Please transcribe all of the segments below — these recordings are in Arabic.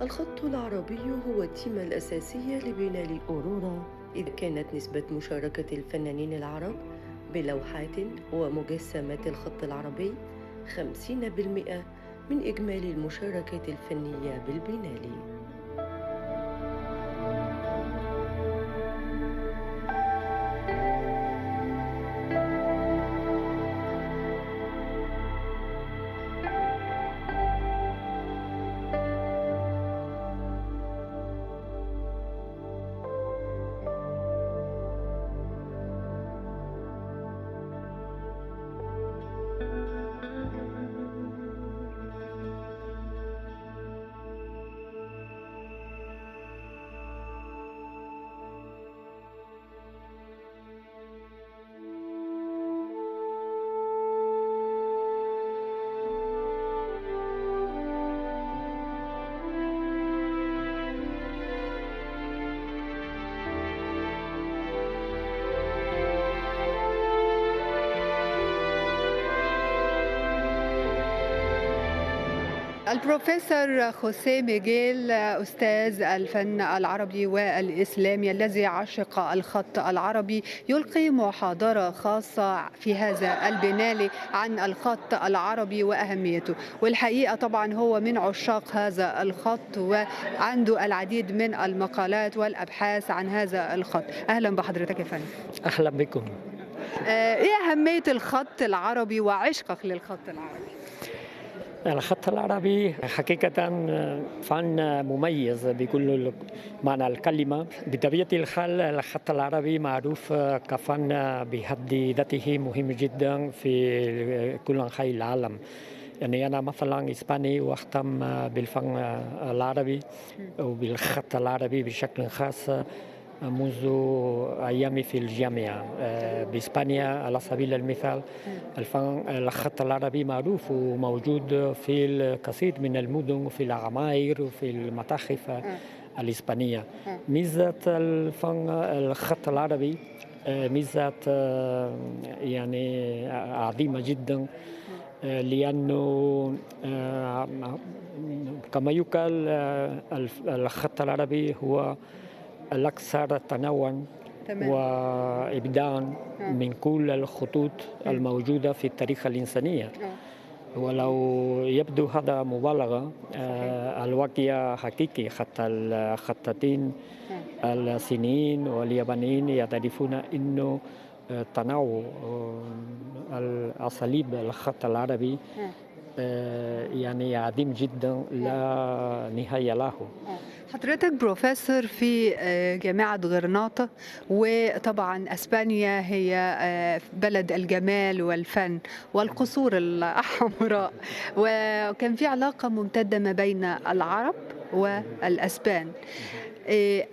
الخط العربي هو التيمة الأساسية لبناء الأورورا، إذ كانت نسبة مشاركة الفنانين العرب بلوحات ومجسمات الخط العربي 50% من إجمالي المشاركة الفنية بالبناء. البروفيسور خوسيه ميغيل أستاذ الفن العربي والإسلامي الذي عشق الخط العربي يلقي محاضرة خاصة في هذا البنال عن الخط العربي وأهميته، والحقيقة طبعا هو من عشاق هذا الخط وعنده العديد من المقالات والأبحاث عن هذا الخط. أهلا بحضرتك يا فندم. أهلا بكم. إيه أهمية الخط العربي وعشقك للخط العربي؟ الخط العربي حقيقة فن مميز بكل معنى الكلمة. بطبيعة الحال الخط العربي معروف كفن بحد ذاته مهم جدا في كل أنحاء العالم. يعني أنا مثلا إسباني وأهتم بالفن العربي وبالخط العربي بشكل خاص منذ أيامي في الجامعة بإسبانيا. على سبيل المثال الخط العربي معروف وموجود في الكثير من المدن في العماير وفي المتاحف الإسبانية. ميزة الخط العربي ميزة يعني عظيمة جدا، لأنه كما يقال الخط العربي هو الأكثر تنوعا وإبداعا من كل الخطوط الموجودة في التاريخ الإنسانية. ولو يبدو هذا مبالغة، الواقع حقيقي. حتى الخطاطين الصينيين واليابانيين يعترفون أنه تنوع الأساليب الخط العربي يعني عظيم جدا لا نهاية له. حضرتك بروفيسور في جامعة غرناطة، وطبعا أسبانيا هي بلد الجمال والفن والقصور الحمراء، وكان في علاقة ممتدة ما بين العرب والأسبان.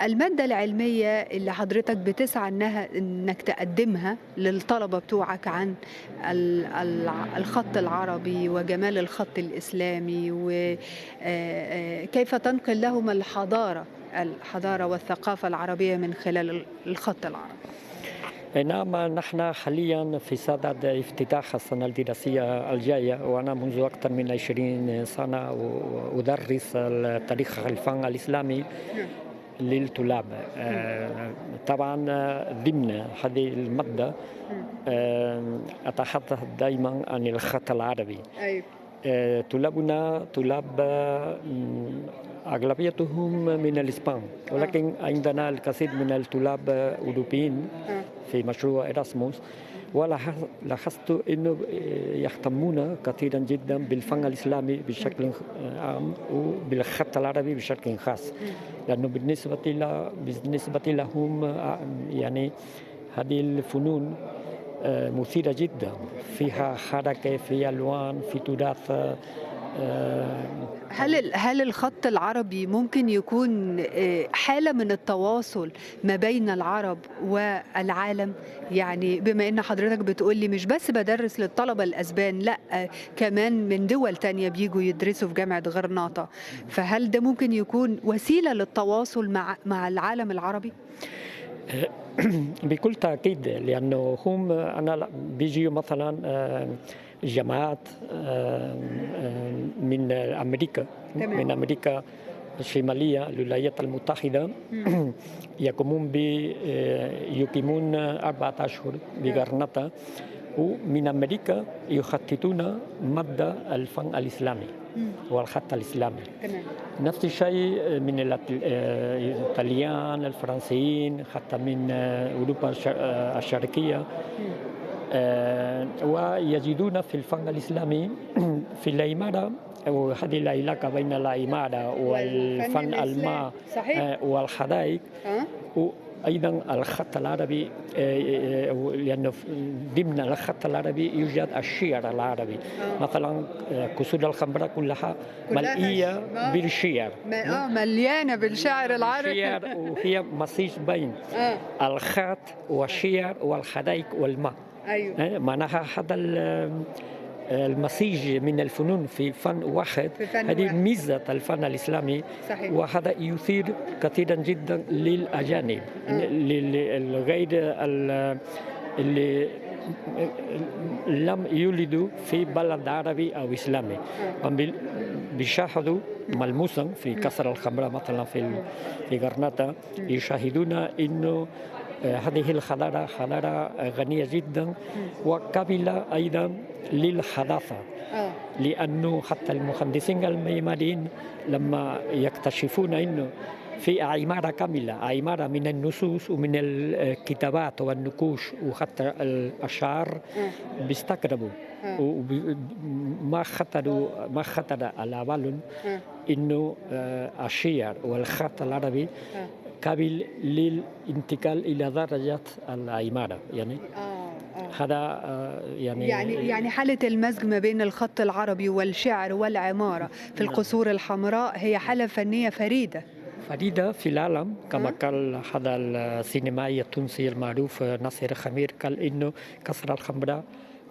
المادة العلمية اللي حضرتك بتسعى انك تقدمها للطلبة بتوعك عن الخط العربي وجمال الخط الإسلامي، وكيف تنقل لهم الحضارة والثقافة العربية من خلال الخط العربي. نعم، نحن حاليا في صدد افتتاح السنة الدراسية الجاية، وأنا منذ أكثر من 20 سنة أدرس تاريخ الفن الإسلامي للطلاب. طبعا ضمن هذه المادة أتحدث دائما عن الخط العربي. طلابنا طلاب أغلبيتهم من الإسبان، ولكن عندنا الكثير من الطلاب أوروبيين في مشروع إراسموس، ولاحظت أنه يهتمون كثيرا جدا بالفن الإسلامي بشكل عام وبالخط العربي بشكل خاص، لأنه بالنسبة لهم يعني هذه الفنون مثيرة جدا، فيها حركة، في ألوان، في تراث. هل الخط العربي ممكن يكون حالة من التواصل ما بين العرب والعالم؟ يعني بما ان حضرتك بتقولي مش بس بدرس للطلبة الأسبان، لا كمان من دول تانية بيجوا يدرسوا في جامعة غرناطة، فهل ده ممكن يكون وسيلة للتواصل مع العالم العربي؟ بكل تأكيد، لأنه هم أنا بيجي مثلا جماعات من أمريكا. من أمريكا الشمالية الولايات المتحدة يقيمون 4 أشهر بغرناطة، ومن أمريكا يخططون مادة الفن الإسلامي والخط الإسلامي. نفس الشيء من الإيطاليان، الفرنسيين، حتى من أوروبا الشرقية، ويجدون في الفن الإسلامي في العمارة، وهذه العلاقة بين العمارة والفن الماء والحدائق، وأيضا الخط العربي، لأنه ضمن الخط العربي يوجد الشعر العربي. مثلا كسور الخمراء كلها ملئية بالشعر، مليانة بالشعر العربي، وهي مزيج بين الخط والشعر والحدائق والماء. أيوة. معناها هذا المزيج من الفنون في فن واحد، هذه ميزة الفن الإسلامي. صحيح. وهذا يثير كثيرا جدا للأجانب، للغير اللي لم يولدوا في بلد عربي أو إسلامي، بيشاهدوا ملموسا في كسر الخمراء مثلا في غرناطة، يشاهدون إنه هذه الحضارة غنية جدا وقابلة أيضا للحداثة، لأنه حتى المهندسين المعماريين لما يكتشفون إنه في عمارة كاملة، عمارة من النصوص ومن الكتابات والنقوش وحتى الأشعار، بيستغربوا وما خطر على بالهم إنه الشعر والخط العربي قابل للانتقال إلى درجة العمارة. يعني هذا يعني حالة المزج ما بين الخط العربي والشعر والعمارة في القصور الحمراء هي حالة فنية فريدة في العالم، كما قال هذا السينمائي التونسي المعروف ناصر خمير، قال إنه كسر الخمراء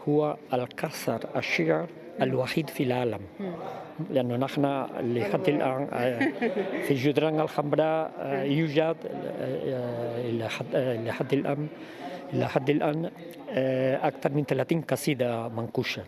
هو الكسر الشعر الوحيد في العالم، لأنه نحن لحد الآن في جدران الخمراء يوجد لحد الآن أكثر من 30 قصيدة منقوشة.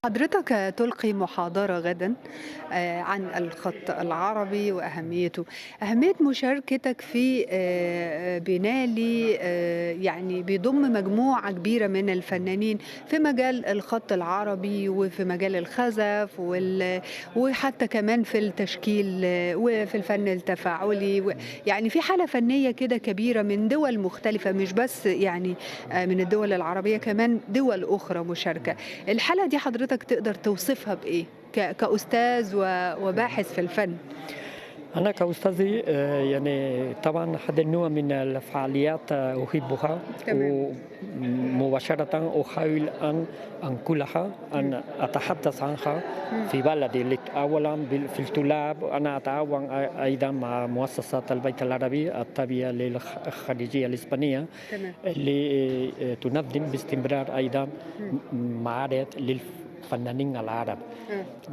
حضرتك تلقي محاضرة غدا عن الخط العربي وأهميته، أهمية مشاركتك في بنالي يعني بيضم مجموعة كبيرة من الفنانين في مجال الخط العربي وفي مجال الخزف وحتى كمان في التشكيل وفي الفن التفاعلي، يعني في حالة فنية كده كبيرة من دول مختلفة، مش بس يعني من الدول العربية، كمان دول أخرى مشاركة. الحالة دي حضرتك تقدر توصفها بإيه كأستاذ وباحث في الفن؟ أنا كأستاذي يعني طبعا هذا النوع من الفعاليات أحبها، ومباشرة أحاول أن أنقلها، أن أتحدث عنها في بلدي. أولا في الطلاب أنا أتعاون أيضا مع مؤسسة البيت العربي التابعة للخارجية الإسبانية اللي تنظم باستمرار أيضا معارض للفنانين العرب،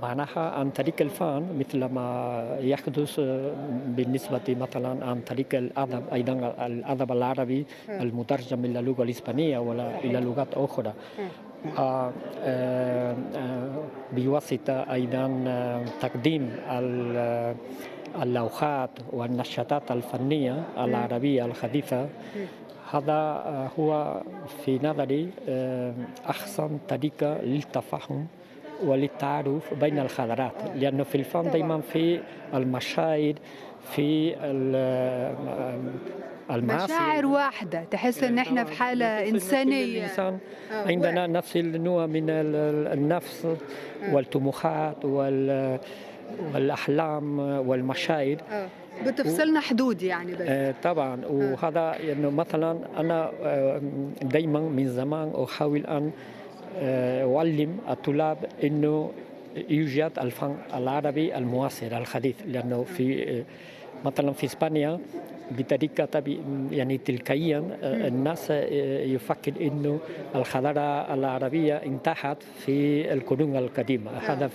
معناها عن طريق الفن مثل ما يحدث بالنسبة مثلا عن طريق الأدب، أيضا الأدب العربي المترجم إلى اللغة الإسبانية ولا إلى لغات أخرى. بواسطة أيضا تقديم اللوحات والنشاطات الفنية العربية الحديثة. هذا هو في نظري أحسن طريقة للتفاهم وللتعارف بين الحضارات، لأنه في الفن دائما في المشاهد، في المعاصي، مشاعر واحدة، تحس ان احنا في حالة إنسانية. الإنسان عندنا نفس النوع من النفس والطموحات والأحلام والمشاعر. بتفصلنا حدود يعني بس. طبعا. وهذا يعني مثلا أنا دائما من زمان أحاول أن أعلم الطلاب أنه يوجد الفن العربي المعاصر الحديث، لأنه في مثلا في إسبانيا بطريقة يعني تلقائيا الناس يفكر أنه الحضارة العربية انتهت في القرون القديمة. هذا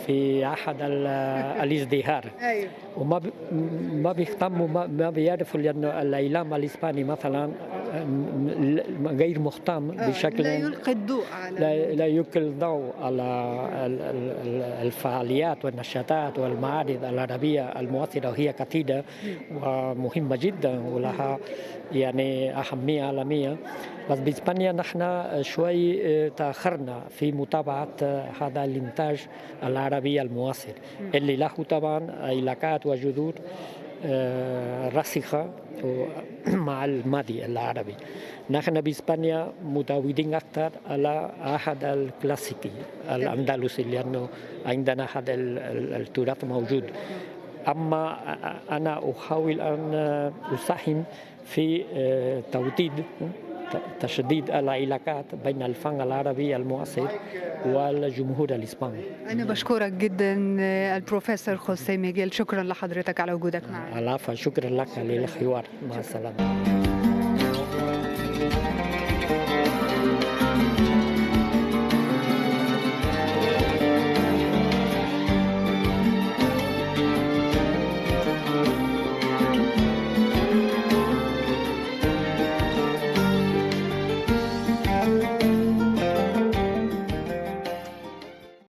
في عهد الازدهار. وما ما بيهتموا، ما بيعرفوا، لأن الإعلام الإسباني مثلا غير مهتم بشكل، لا يلقي الضوء على لا يلقي الضوء على الفعاليات والنشاطات والمعارض العربية المؤثرة، وهي كثيرة ومهمة جدا ولها يعني أهمية عالمية. بس بإسبانيا نحن شوي تأخرنا في متابعة هذا الإنتاج العربي المعاصر اللي له طبعا علاقات وجذور راسخة مع الماضي العربي. نحن بإسبانيا متعودين أكثر على عهد الكلاسيكي الأندلسي، لأنه عندنا هذا التراث موجود. أما أنا أحاول أن أساهم في تشديد العلاقات بين الفن العربي المعاصر والجمهور الإسباني. أنا بشكرك جدا البروفيسور خوسيه ميغيل، شكرا لحضرتك على وجودك معنا. العفو، شكرا لك للحوار. مع السلامة.